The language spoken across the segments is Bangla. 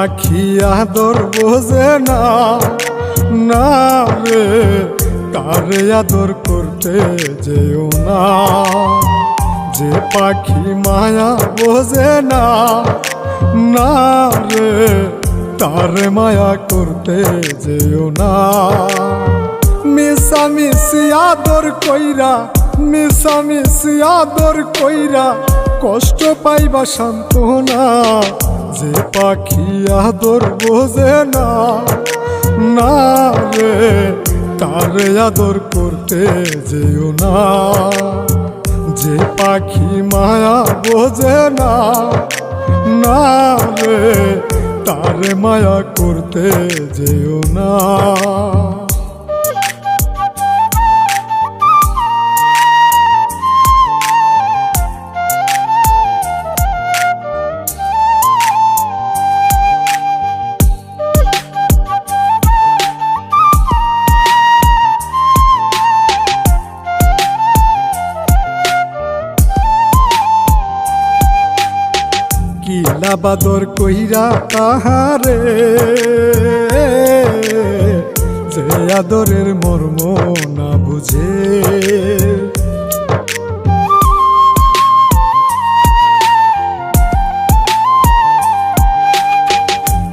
পাখি আদর বোঝে না, না রে তারে আদর করতে যেও না। যে পাখি মায়া বোঝে না, না রে তারে মায়া করতে যেও না। মিশামিশি আদর কইরা, মিশামিশি আদর কইরা কষ্ট পাইবা সান্ত্বনা। যে পাখি আদর বোঝে না, না রে তারে আদর করতে যেও না। যে পাখি মায়া বোঝে না, না রে তারে মায়া করতে যেও না। কিলা বাদর কইরা তাহারে, যে আদরের মর্ম না বুঝে।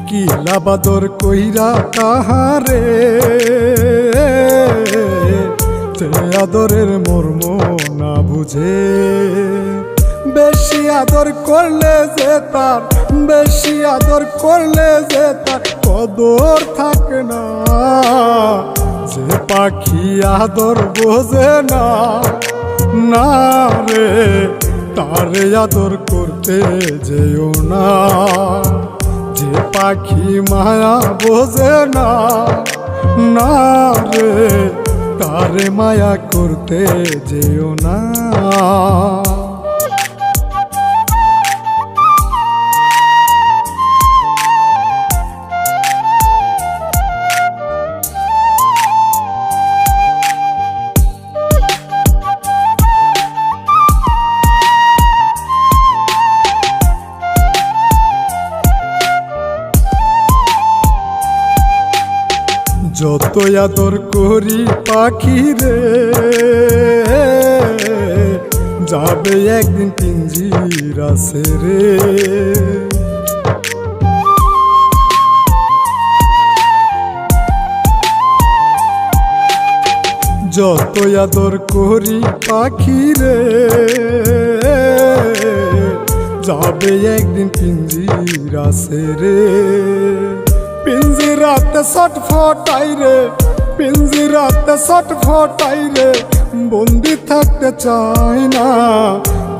কিলা বাদর কইরা তাহারে, যে আদরের মর্ম না বুঝে। বেশি আদর করলে যে তার, বেশি আদর করলে যে তার কদর থাকে না। যে পাখি আদর বোঝে না, না রে তারে আদর করতে যেও না। যে পাখি মায়া বোঝে না, না রে তারে মায়া করতে যেও না। যত আদর করি পাখি রে, যাবে একদিন পিঞ্জিরা ছেড়ে। যত আদর করি পাখি রে, যাবে একদিন পিঞ্জিরা ছেড়ে। পিঞ্জিরাতে ছটফটাই রে, পিঞ্জিরাতে ছটফটাই রে, বন্দি থাকতে চায় না।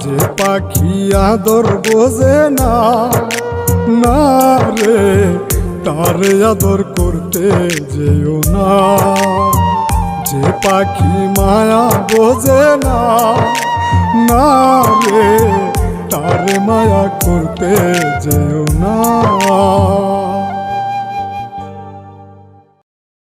যে পাখি আদর বোঝে না, না রে তারে আদর করতে যেও না। যে পাখি মায়া বোঝে না, না রে তারে মায়া করতে যেও না।